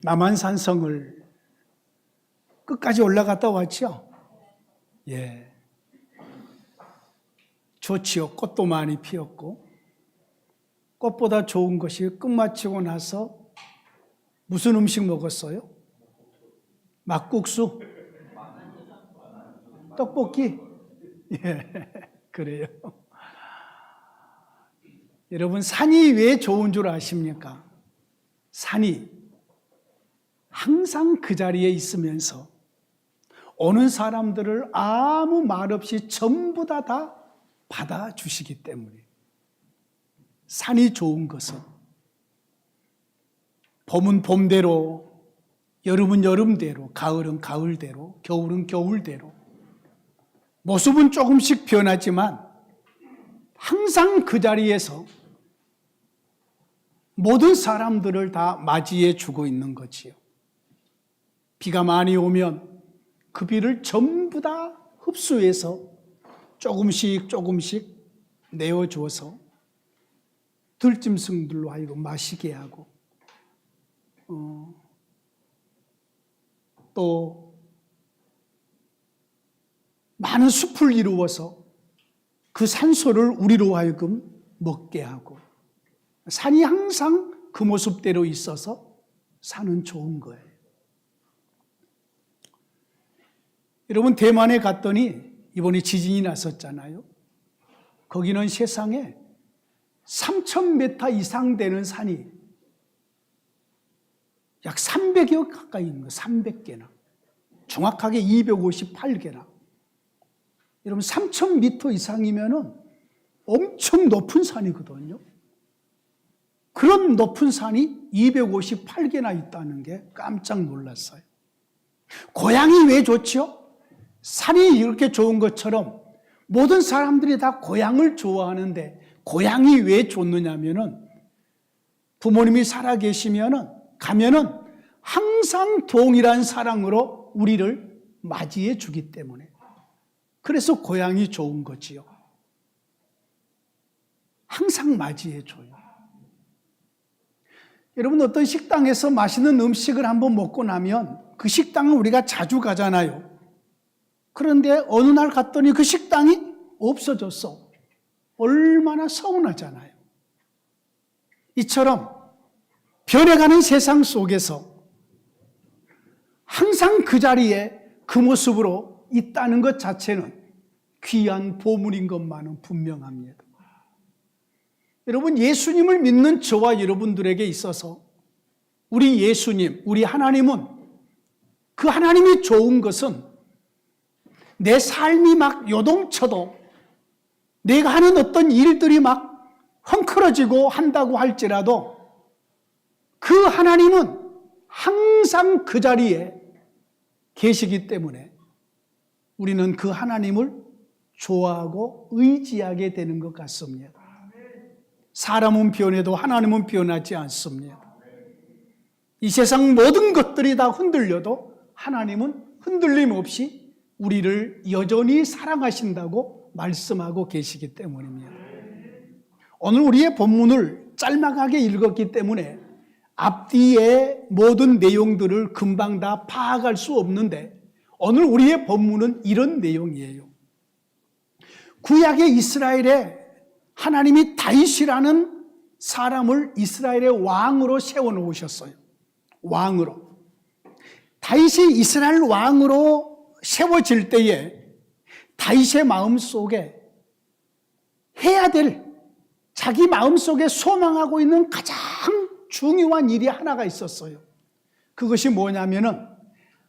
남한산성을 끝까지 올라갔다 왔죠? 예. 좋지요. 꽃도 많이 피었고, 꽃보다 좋은 것이 끝마치고 나서 무슨 음식 먹었어요? 막국수? 떡볶이? 예, 그래요. 여러분, 산이 왜 좋은 줄 아십니까? 산이 항상 그 자리에 있으면서 오는 사람들을 아무 말 없이 전부 다 받아주시기 때문에. 산이 좋은 것은 봄은 봄대로, 여름은 여름대로, 가을은 가을대로, 겨울은 겨울대로 모습은 조금씩 변하지만 항상 그 자리에서 모든 사람들을 다 맞이해 주고 있는 거지요. 비가 많이 오면 그 비를 전부 다 흡수해서 조금씩 내어줘서 들짐승들로 하여금 마시게 하고, 또 많은 숲을 이루어서 그 산소를 우리로 하여금 먹게 하고, 산이 항상 그 모습대로 있어서 산은 좋은 거예요. 여러분, 대만에 갔더니 이번에 지진이 났었잖아요. 거기는 세상에 3,000m 이상 되는 산이 약 300여 가까이 있는 거예요. 300개나. 정확하게 258개나. 여러분, 3,000m 이상이면은 엄청 높은 산이거든요. 그런 높은 산이 258개나 있다는 게 깜짝 놀랐어요. 고향이 왜 좋죠? 산이 이렇게 좋은 것처럼 모든 사람들이 다 고향을 좋아하는데, 고향이 왜 좋느냐면은 부모님이 살아계시면은 가면은 항상 동일한 사랑으로 우리를 맞이해 주기 때문에. 그래서 고향이 좋은 거지요. 항상 맞이해 줘요. 여러분, 어떤 식당에서 맛있는 음식을 한번 먹고 나면 그 식당은 우리가 자주 가잖아요. 그런데 어느 날 갔더니 그 식당이 없어졌어. 얼마나 서운하잖아요. 이처럼 변해가는 세상 속에서 항상 그 자리에 그 모습으로 있다는 것 자체는 귀한 보물인 것만은 분명합니다. 여러분, 예수님을 믿는 저와 여러분들에게 있어서 우리 예수님, 우리 하나님은, 그 하나님이 좋은 것은 내 삶이 막 요동쳐도, 내가 하는 어떤 일들이 막 헝클어지고 한다고 할지라도 그 하나님은 항상 그 자리에 계시기 때문에 우리는 그 하나님을 좋아하고 의지하게 되는 것 같습니다. 사람은 변해도 하나님은 변하지 않습니다. 이 세상 모든 것들이 다 흔들려도 하나님은 흔들림 없이 우리를 여전히 사랑하신다고 말씀하고 계시기 때문입니다. 오늘 우리의 본문을 짤막하게 읽었기 때문에 앞뒤의 모든 내용들을 금방 다 파악할 수 없는데, 오늘 우리의 본문은 이런 내용이에요. 구약의 이스라엘에 하나님이 다윗이라는 사람을 이스라엘의 왕으로 세워놓으셨어요. 왕으로. 다윗이 이스라엘 왕으로 세워질 때에 다윗의 마음속에 해야 될, 자기 마음속에 소망하고 있는 가장 중요한 일이 하나가 있었어요. 그것이 뭐냐면은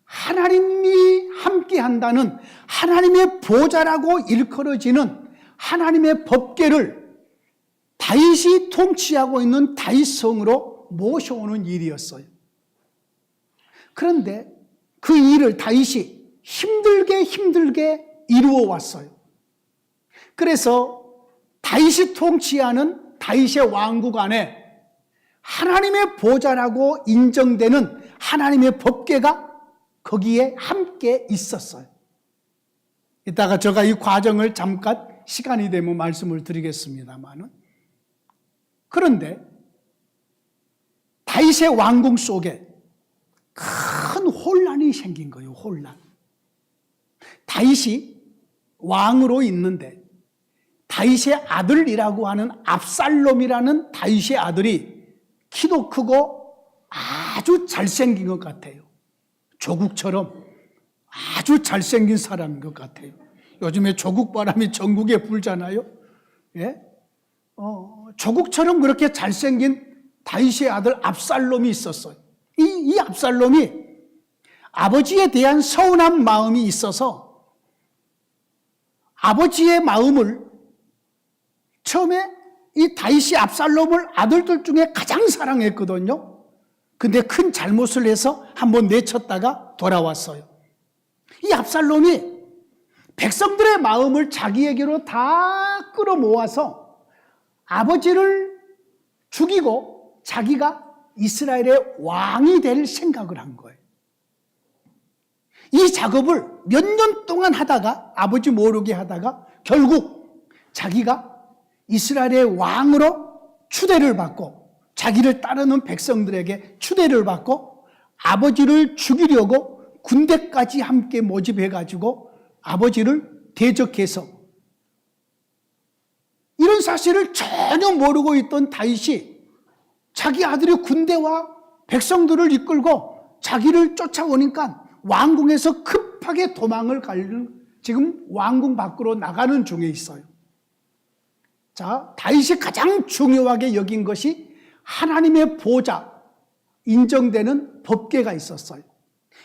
하나님이 함께 한다는 하나님의 보좌라고 일컬어지는 하나님의 법궤를 다윗이 통치하고 있는 다윗성으로 모셔오는 일이었어요. 그런데 그 일을 다윗이 힘들게 이루어 왔어요. 그래서 다윗이 통치하는 다윗의 왕국 안에 하나님의 보좌라고 인정되는 하나님의 법궤가 거기에 함께 있었어요. 이따가 제가 이 과정을 잠깐 시간이 되면 말씀을 드리겠습니다만은, 그런데 다윗의 왕궁 속에 혼란이 생긴 거예요. 혼란. 다윗이 왕으로 있는데 다윗의 아들이라고 하는 압살롬이라는 다윗의 아들이 키도 크고 아주 잘생긴 것 같아요. 조국처럼 아주 잘생긴 사람인 것 같아요. 요즘에 조국 바람이 전국에 불잖아요. 예? 조국처럼 그렇게 잘생긴 다윗의 아들 압살롬이 있었어요. 이 압살롬이 아버지에 대한 서운한 마음이 있어서 아버지의 마음을 처음에 이 다윗이 압살롬을 아들들 중에 가장 사랑했거든요. 근데 큰 잘못을 해서 한번 내쳤다가 돌아왔어요. 이 압살롬이 백성들의 마음을 자기에게로 다 끌어모아서 아버지를 죽이고 자기가 이스라엘의 왕이 될 생각을 한 거예요. 이 작업을 몇 년 동안 하다가 아버지 모르게 하다가 결국 자기가 이스라엘의 왕으로 추대를 받고 자기를 따르는 백성들에게 추대를 받고 아버지를 죽이려고 군대까지 함께 모집해가지고 아버지를 대적해서 이런 사실을 전혀 모르고 있던 다윗이 자기 아들이 군대와 백성들을 이끌고 자기를 쫓아오니까 왕궁에서 급하게 도망을 가려는 지금 왕궁 밖으로 나가는 중에 있어요. 자, 다윗이 가장 중요하게 여긴 것이 하나님의 보좌, 인정되는 법궤가 있었어요.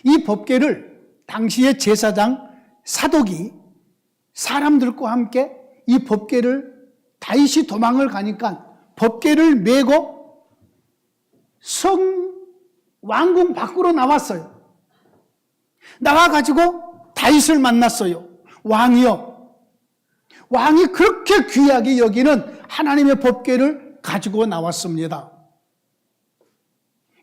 이 법궤를 당시의 제사장 사독이 사람들과 함께 이 법궤를 다윗이 도망을 가니까 법궤를 메고 왕궁 밖으로 나왔어요. 나와가지고 다윗을 만났어요. 왕이요. 왕이 그렇게 귀하게 여기는 하나님의 법궤를 가지고 나왔습니다.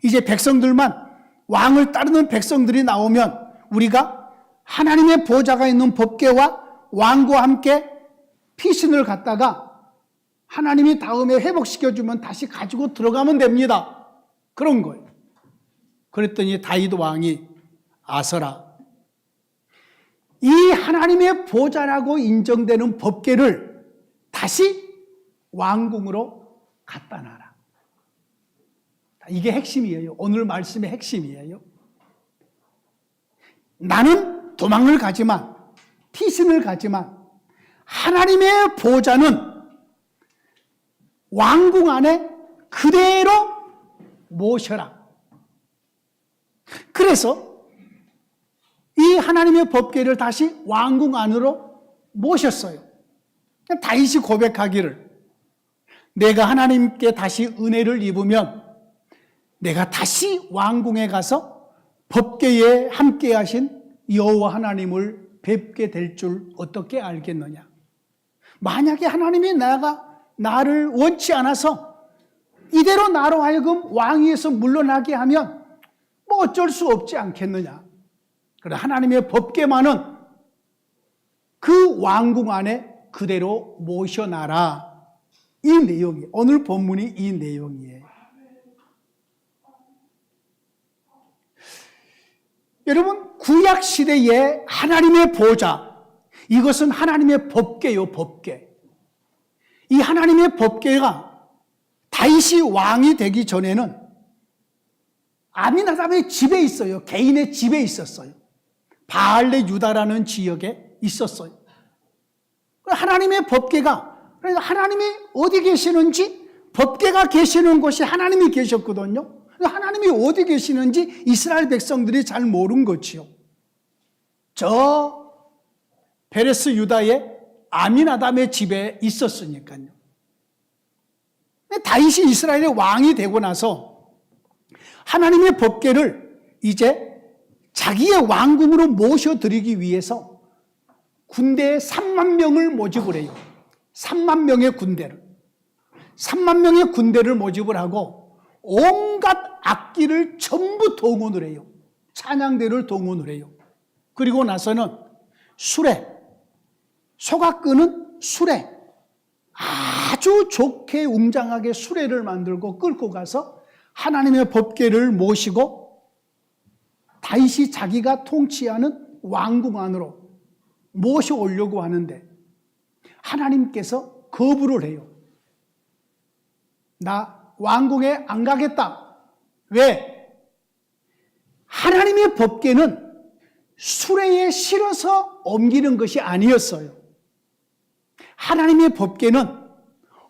이제 백성들만 왕을 따르는 백성들이 나오면 우리가 하나님의 보좌가 있는 법궤와 왕과 함께 피신을 갖다가 하나님이 다음에 회복시켜주면 다시 가지고 들어가면 됩니다. 그런 거예요. 그랬더니 다윗 왕이 아서라, 이 하나님의 보좌라고 인정되는 법궤를 다시 왕궁으로 갖다 놔라. 이게 핵심이에요. 오늘 말씀의 핵심이에요. 나는 도망을 가지만, 피신을 가지만 하나님의 보좌는 왕궁 안에 그대로 모셔라. 그래서 이 하나님의 법궤를 다시 왕궁 안으로 모셨어요. 다윗이 고백하기를, 내가 하나님께 다시 은혜를 입으면 내가 다시 왕궁에 가서 법궤에 함께 하신 여호와 하나님을 뵙게 될 줄 어떻게 알겠느냐. 만약에 하나님이 나를 원치 않아서 이대로 나로 하여금 왕위에서 물러나게 하면 뭐 어쩔 수 없지 않겠느냐. 그러나 하나님의 법궤만은 그 왕궁 안에 그대로 모셔놔라. 이 내용이, 오늘 본문이 이 내용이에요. 여러분, 구약시대의 하나님의 보좌, 이것은 하나님의 법궤요, 법궤. 이 하나님의 법궤가 다윗이 왕이 되기 전에는 아미나답의 집에 있어요. 개인의 집에 있었어요. 바알레 유다라는 지역에 있었어요. 하나님의 법궤가, 그러니까 하나님이 어디 계시는지, 법궤가 계시는 곳이 하나님이 계셨거든요. 하나님이 어디 계시는지 이스라엘 백성들이 잘 모른 거지요. 저 베레스 유다의 아미나답의 집에 있었으니까요. 다윗이 이스라엘의 왕이 되고 나서 하나님의 법궤를 이제 자기의 왕궁으로 모셔드리기 위해서 군대에 3만 명을 모집을 해요. 3만 명의 군대를. 3만 명의 군대를 모집을 하고 온갖 악기를 전부 동원을 해요. 찬양대를 동원을 해요. 그리고 나서는 수레, 소가 끄는 수레, 아주 좋게 웅장하게 수레를 만들고 끌고 가서 하나님의 법궤를 모시고 다윗이 자기가 통치하는 왕궁 안으로 모셔오려고 하는데 하나님께서 거부를 해요. 나 왕궁에 안 가겠다. 왜? 하나님의 법궤는 수레에 실어서 옮기는 것이 아니었어요. 하나님의 법궤는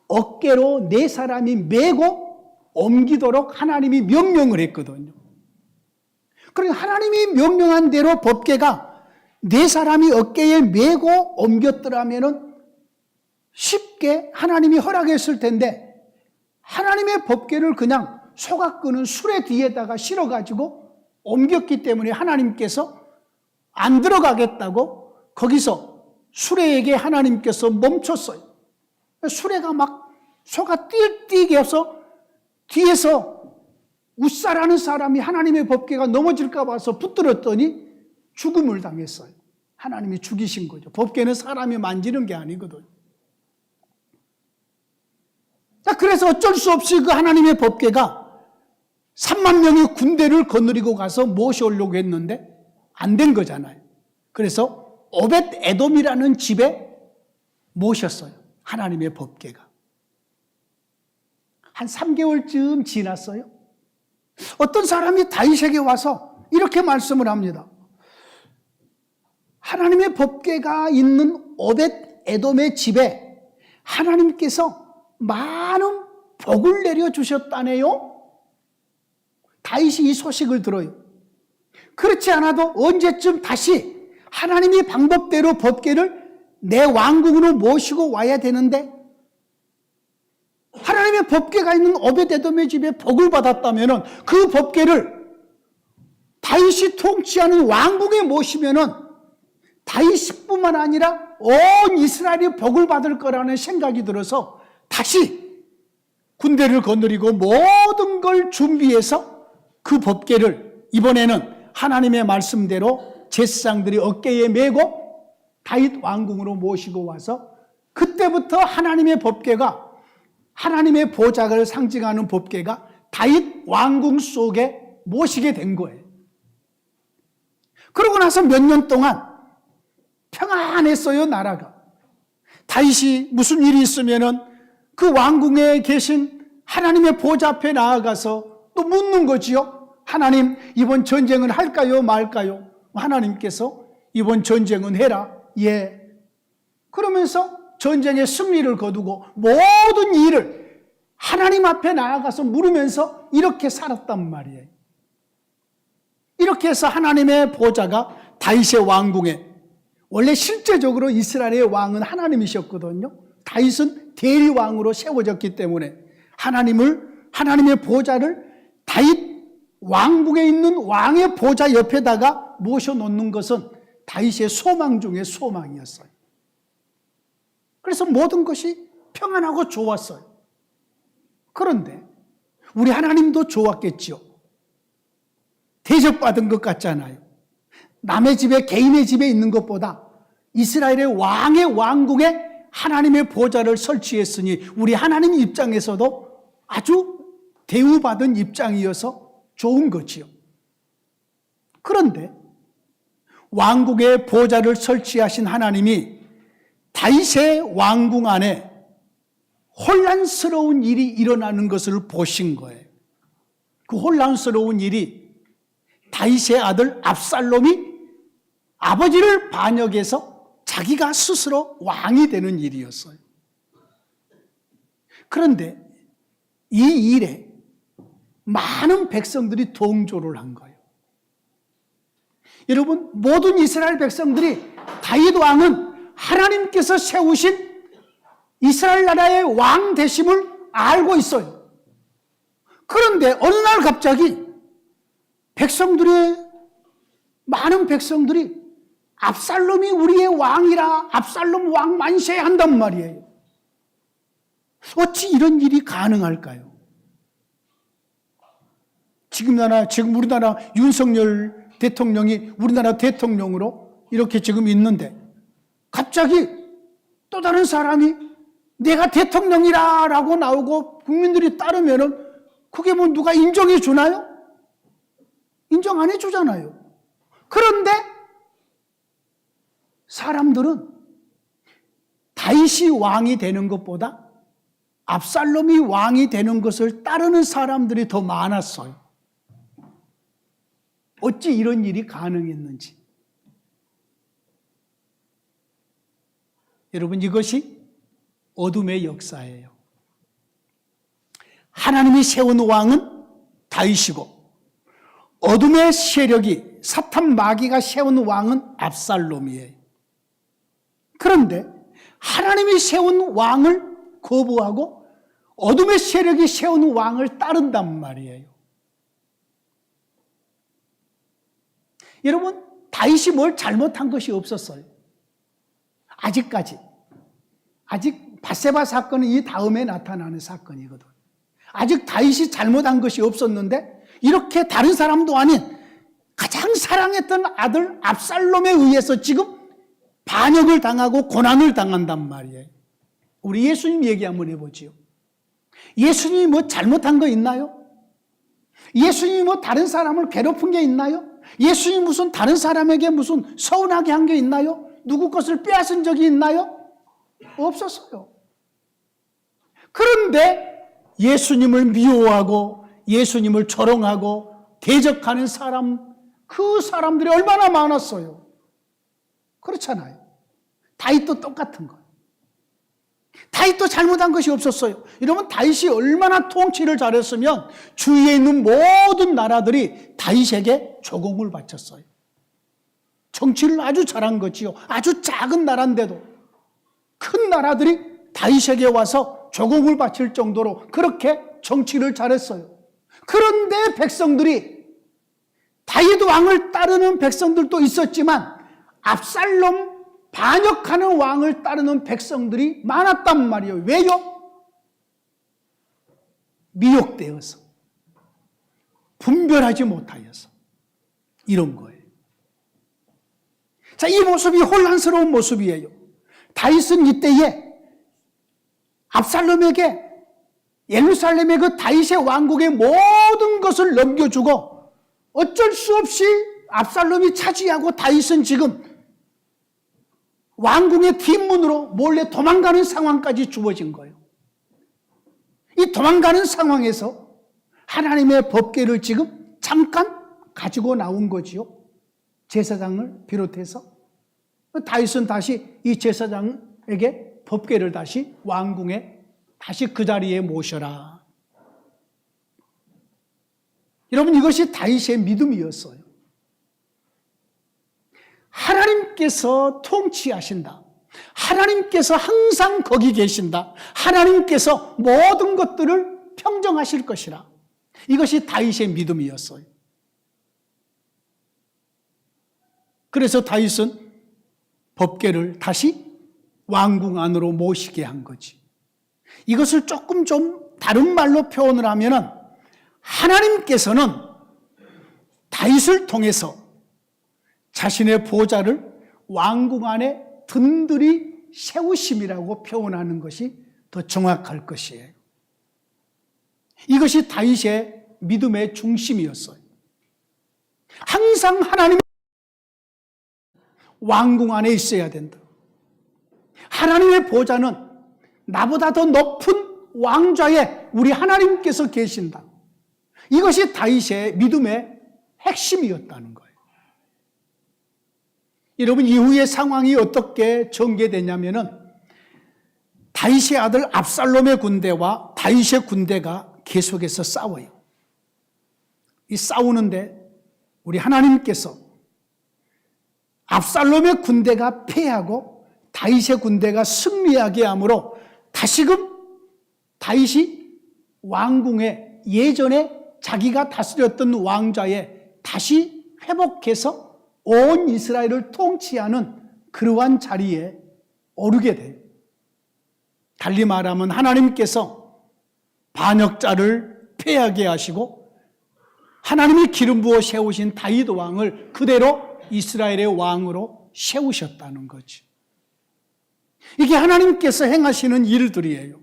어깨로 네 사람이 메고 옮기도록 하나님이 명령을 했거든요. 그러니까 하나님이 명령한 대로 법궤가 네 사람이 어깨에 메고 옮겼더라면 쉽게 하나님이 허락했을 텐데 하나님의 법궤를 그냥 소가 끄는 수레 뒤에다가 실어가지고 옮겼기 때문에 하나님께서 안 들어가겠다고 거기서 수레에게 하나님께서 멈췄어요. 수레가 막 소가 뛸뛰게 해서 뒤에서 웃사라는 사람이 하나님의 법궤가 넘어질까 봐서 붙들었더니 죽음을 당했어요. 하나님이 죽이신 거죠. 법궤는 사람이 만지는 게 아니거든요. 자, 그래서 어쩔 수 없이 그 하나님의 법궤가 3만 명의 군대를 거느리고 가서 모셔오려고 했는데 안 된 거잖아요. 그래서 오벳 에돔이라는 집에 모셨어요. 하나님의 법궤가. 한 3개월쯤 지났어요. 어떤 사람이 다윗에게 와서 이렇게 말씀을 합니다. 하나님의 법궤가 있는 오벳 에돔의 집에 하나님께서 많은 복을 내려주셨다네요. 다윗이 이 소식을 들어요. 그렇지 않아도 언제쯤 다시 하나님의 방법대로 법궤를 내 왕궁으로 모시고 와야 되는데 하나님의 법궤가 있는 오벳에돔의 집에 복을 받았다면 그 법궤를 다윗이 통치하는 왕궁에 모시면 다윗뿐만 아니라 온 이스라엘이 복을 받을 거라는 생각이 들어서 다시 군대를 거느리고 모든 걸 준비해서 그 법궤를 이번에는 하나님의 말씀대로 제사장들이 어깨에 메고 다윗 왕궁으로 모시고 와서 그때부터 하나님의 법궤가 하나님의 보좌를 상징하는 법궤가 다윗 왕궁 속에 모시게 된 거예요. 그러고 나서 몇 년 동안 평안했어요, 나라가. 다윗이 무슨 일이 있으면은 그 왕궁에 계신 하나님의 보좌 앞에 나아가서 또 묻는 거지요. 하나님, 이번 전쟁은 할까요, 말까요? 하나님께서 이번 전쟁은 해라. 예. 그러면서 전쟁의 승리를 거두고 모든 일을 하나님 앞에 나아가서 물으면서 이렇게 살았단 말이에요. 이렇게 해서 하나님의 보좌가 다윗의 왕궁에, 원래 실제적으로 이스라엘의 왕은 하나님이셨거든요. 다윗은 대리왕으로 세워졌기 때문에 하나님의 보좌를 다윗 왕궁에 있는 왕의 보좌 옆에다가 모셔놓는 것은 다윗의 소망 중에 소망이었어요. 그래서 모든 것이 평안하고 좋았어요. 그런데 우리 하나님도 좋았겠죠. 대접받은 것 같잖아요. 남의 집에, 개인의 집에 있는 것보다 이스라엘의 왕의 왕궁에 하나님의 보좌를 설치했으니 우리 하나님 입장에서도 아주 대우받은 입장이어서 좋은 거지요. 그런데 왕국의 보좌를 설치하신 하나님이 다윗의 왕궁 안에 혼란스러운 일이 일어나는 것을 보신 거예요. 그 혼란스러운 일이 다윗의 아들 압살롬이 아버지를 반역해서 자기가 스스로 왕이 되는 일이었어요. 그런데 이 일에 많은 백성들이 동조를 한 거예요. 여러분, 모든 이스라엘 백성들이 다윗 왕은 하나님께서 세우신 이스라엘 나라의 왕 되심을 알고 있어요. 그런데 어느 날 갑자기 많은 백성들이 압살롬이 우리의 왕이라 압살롬 왕 만세 한단 말이에요. 어찌 이런 일이 가능할까요? 지금 우리나라 윤석열 대통령이 우리나라 대통령으로 이렇게 지금 있는데 갑자기 또 다른 사람이 내가 대통령이라고 나오고 국민들이 따르면은 그게 뭐 누가 인정해 주나요? 인정 안 해 주잖아요. 그런데 사람들은 다윗이 왕이 되는 것보다 압살롬이 왕이 되는 것을 따르는 사람들이 더 많았어요. 어찌 이런 일이 가능했는지. 여러분, 이것이 어둠의 역사예요. 하나님이 세운 왕은 다윗이고 어둠의 세력이 사탄 마귀가 세운 왕은 압살롬이에요. 그런데 하나님이 세운 왕을 거부하고 어둠의 세력이 세운 왕을 따른단 말이에요. 여러분, 다윗이 뭘 잘못한 것이 없었어요. 아직까지. 아직 밧세바 사건은 이 다음에 나타나는 사건이거든. 아직 다윗이 잘못한 것이 없었는데 이렇게 다른 사람도 아닌 가장 사랑했던 아들 압살롬에 의해서 지금 반역을 당하고 고난을 당한단 말이에요. 우리 예수님 얘기 한번 해보지요. 예수님이 뭐 잘못한 거 있나요? 예수님이 뭐 다른 사람을 괴롭힌 게 있나요? 예수님이 무슨 다른 사람에게 무슨 서운하게 한 게 있나요? 누구 것을 빼앗은 적이 있나요? 없었어요. 그런데 예수님을 미워하고 예수님을 조롱하고 대적하는 사람, 그 사람들이 얼마나 많았어요. 그렇잖아요. 다윗도 똑같은 거예요. 다윗도 잘못한 것이 없었어요. 여러분, 다윗이 얼마나 통치를 잘했으면 주위에 있는 모든 나라들이 다윗에게 조공을 바쳤어요. 정치를 아주 잘한 거지요. 아주 작은 나라인데도 큰 나라들이 다윗에게 와서 조공을 바칠 정도로 그렇게 정치를 잘했어요. 그런데 백성들이 다윗 왕을 따르는 백성들도 있었지만 압살롬 반역하는 왕을 따르는 백성들이 많았단 말이에요. 왜요? 미혹되어서, 분별하지 못하여서 이런 거예요. 자, 이 모습이 혼란스러운 모습이에요. 다윗은 이때에 압살롬에게 예루살렘의 그 다윗의 왕국의 모든 것을 넘겨주고 어쩔 수 없이 압살롬이 차지하고 다윗은 지금 왕궁의 뒷문으로 몰래 도망가는 상황까지 주어진 거예요. 이 도망가는 상황에서 하나님의 법궤를 지금 잠깐 가지고 나온 거지요. 제사장을 비롯해서 다윗은 다시 이 제사장에게 법궤를 다시 왕궁에 다시 그 자리에 모셔라. 여러분, 이것이 다윗의 믿음이었어요. 하나님께서 통치하신다. 하나님께서 항상 거기 계신다. 하나님께서 모든 것들을 평정하실 것이라. 이것이 다윗의 믿음이었어요. 그래서 다윗은 법궤를 다시 왕궁 안으로 모시게 한 거지. 이것을 조금 좀 다른 말로 표현을 하면은 하나님께서는 다윗을 통해서 자신의 보좌를 왕궁 안에 든든히 세우심이라고 표현하는 것이 더 정확할 것이에요. 이것이 다윗의 믿음의 중심이었어요. 항상 하나님의 왕궁 안에 있어야 된다. 하나님의 보좌는 나보다 더 높은 왕좌에 우리 하나님께서 계신다. 이것이 다윗의 믿음의 핵심이었다는 거예요. 여러분, 이후의 상황이 어떻게 전개되냐면은 다윗의 아들 압살롬의 군대와 다윗의 군대가 계속해서 싸워요. 이 싸우는데 우리 하나님께서 압살롬의 군대가 패하고 다윗의 군대가 승리하게 함으로 다시금 다윗이 왕궁에 예전에 자기가 다스렸던 왕좌에 다시 회복해서 온 이스라엘을 통치하는 그러한 자리에 오르게 돼요. 달리 말하면 하나님께서 반역자를 패하게 하시고 하나님이 기름 부어 세우신 다윗 왕을 그대로 이스라엘의 왕으로 세우셨다는 거죠. 이게 하나님께서 행하시는 일들이에요.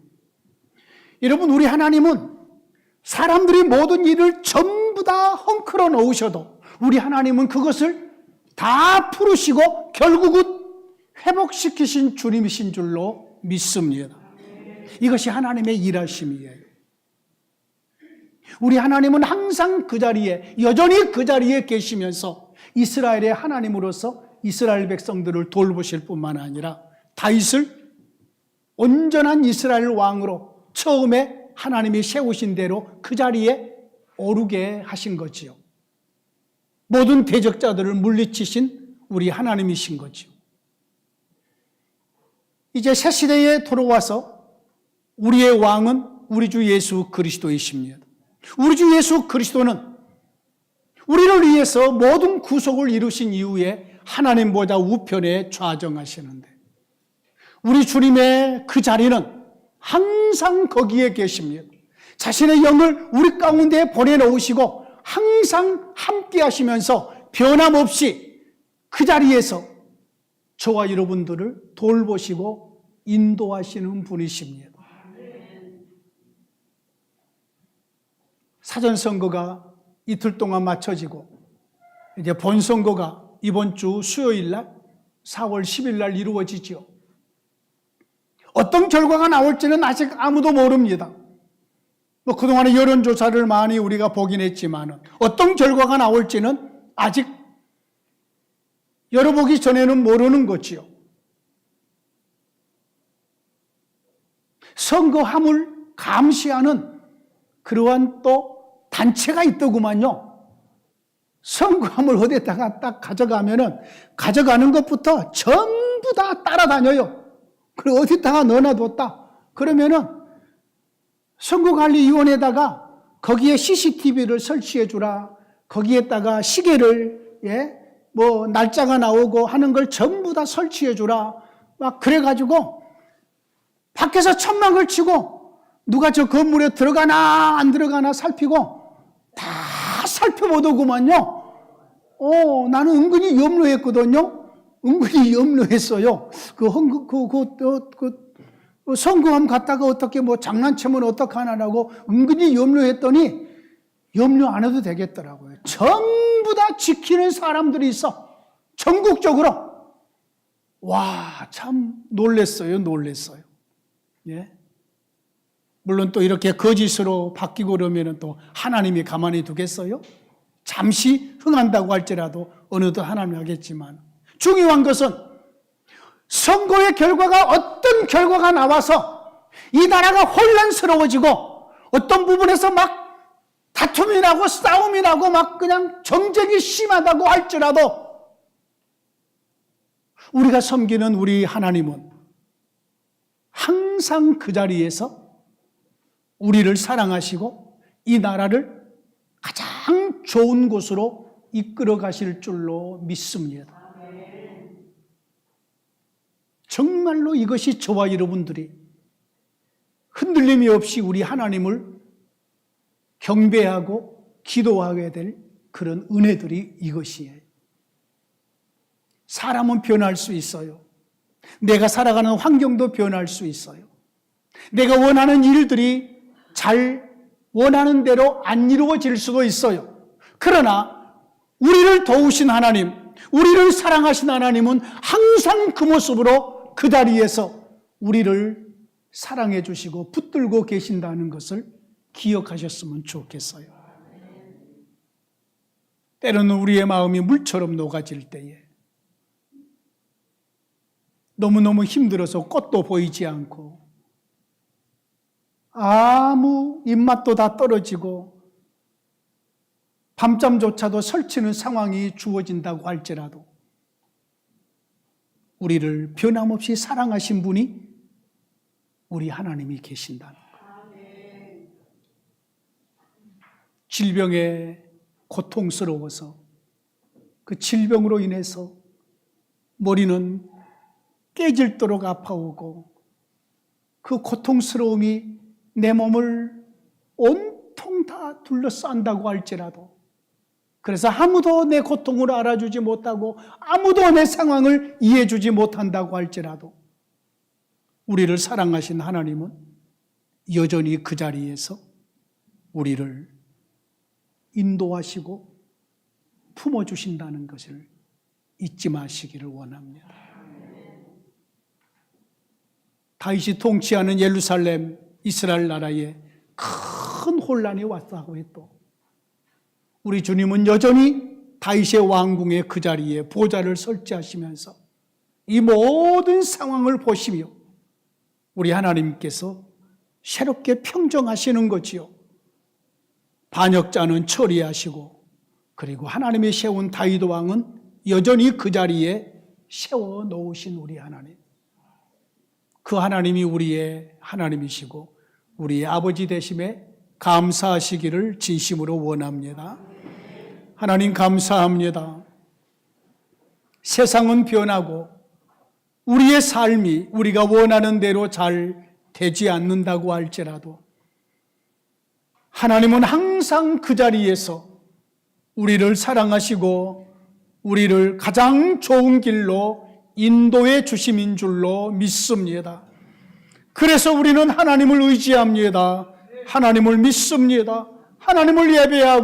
여러분, 우리 하나님은 사람들이 모든 일을 전부 다 헝클어 놓으셔도 우리 하나님은 그것을 다 풀으시고 결국은 회복시키신 주님이신 줄로 믿습니다. 이것이 하나님의 일하심이에요. 우리 하나님은 항상 그 자리에, 여전히 그 자리에 계시면서 이스라엘의 하나님으로서 이스라엘 백성들을 돌보실 뿐만 아니라 다윗을 온전한 이스라엘 왕으로 처음에 하나님이 세우신 대로 그 자리에 오르게 하신 거지요. 모든 대적자들을 물리치신 우리 하나님이신 거지요. 이제 새 시대에 돌아와서 우리의 왕은 우리 주 예수 그리스도이십니다. 우리 주 예수 그리스도는 우리를 위해서 모든 구속을 이루신 이후에 하나님 보좌 우편에 좌정하시는데 우리 주님의 그 자리는 항상 거기에 계십니다. 자신의 영을 우리 가운데 보내놓으시고 항상 함께 하시면서 변함없이 그 자리에서 저와 여러분들을 돌보시고 인도하시는 분이십니다. 사전선거가 이틀 동안 마쳐지고 이제 본선거가 이번 주 수요일 날 4월 10일 날 이루어지죠. 어떤 결과가 나올지는 아직 아무도 모릅니다. 그동안에 여론조사를 많이 우리가 보긴 했지만 어떤 결과가 나올지는 아직 열어보기 전에는 모르는 거지요. 선거함을 감시하는 그러한 또 단체가 있더구만요. 선거함을 어디다가 딱 가져가면은 가져가는 것부터 전부 다 따라다녀요. 그리고 어디다가 넣어놔뒀다. 그러면은 선거관리위원회에다가 거기에 CCTV를 설치해 주라. 거기에다가 시계를 날짜가 나오고 하는 걸 전부 다 설치해 주라. 막 그래가지고 밖에서 천막을 치고 누가 저 건물에 들어가나 안 들어가나 살피고 다 살펴보더구만요. 나는 은근히 염려했거든요. 은근히 염려했어요. 선거함 갔다가 어떻게 장난치면 어떡하나라고 은근히 염려했더니 염려 안 해도 되겠더라고요. 전부 다 지키는 사람들이 있어. 전국적으로. 와, 참 놀랬어요. 예. 물론 또 이렇게 거짓으로 바뀌고 그러면 또 하나님이 가만히 두겠어요? 잠시 흥한다고 할지라도 어느덧 하나님 하겠지만 중요한 것은 선거의 결과가 어떤 결과가 나와서 이 나라가 혼란스러워지고 어떤 부분에서 막 다툼이 나고 싸움이 나고 막 그냥 정쟁이 심하다고 할지라도 우리가 섬기는 우리 하나님은 항상 그 자리에서 우리를 사랑하시고 이 나라를 가장 좋은 곳으로 이끌어 가실 줄로 믿습니다. 정말로 이것이 저와 여러분들이 흔들림이 없이 우리 하나님을 경배하고 기도하게 될 그런 은혜들이 이것이에요. 사람은 변할 수 있어요. 내가 살아가는 환경도 변할 수 있어요. 내가 원하는 일들이 잘 원하는 대로 안 이루어질 수도 있어요. 그러나 우리를 도우신 하나님, 우리를 사랑하신 하나님은 항상 그 모습으로 그 자리에서 우리를 사랑해 주시고 붙들고 계신다는 것을 기억하셨으면 좋겠어요. 때로는 우리의 마음이 물처럼 녹아질 때에 너무너무 힘들어서 꽃도 보이지 않고 아무 입맛도 다 떨어지고 밤잠조차도 설치는 상황이 주어진다고 할지라도 우리를 변함없이 사랑하신 분이 우리 하나님이 계신다는 거예요. 질병에 고통스러워서 그 질병으로 인해서 머리는 깨질도록 아파오고 그 고통스러움이 내 몸을 온통 다 둘러싼다고 할지라도 그래서 아무도 내 고통을 알아주지 못하고 아무도 내 상황을 이해해주지 못한다고 할지라도 우리를 사랑하신 하나님은 여전히 그 자리에서 우리를 인도하시고 품어주신다는 것을 잊지 마시기를 원합니다. 다윗이 통치하는 예루살렘, 이스라엘 나라에 큰 혼란이 왔다고 해도 우리 주님은 여전히 다윗의 왕궁의 그 자리에 보좌를 설치하시면서 이 모든 상황을 보시며 우리 하나님께서 새롭게 평정하시는 거지요. 반역자는 처리하시고 그리고 하나님이 세운 다윗 왕은 여전히 그 자리에 세워놓으신 우리 하나님. 그 하나님이 우리의 하나님이시고 우리의 아버지 되심에 감사하시기를 진심으로 원합니다. 하나님 감사합니다. 세상은 변하고 우리의 삶이 우리가 원하는 대로 잘 되지 않는다고 할지라도 하나님은 항상 그 자리에서 우리를 사랑하시고 우리를 가장 좋은 길로 인도해 주심인 줄로 믿습니다. 그래서 우리는 하나님을 의지합니다. 하나님을 믿습니다. 하나님을 예배하고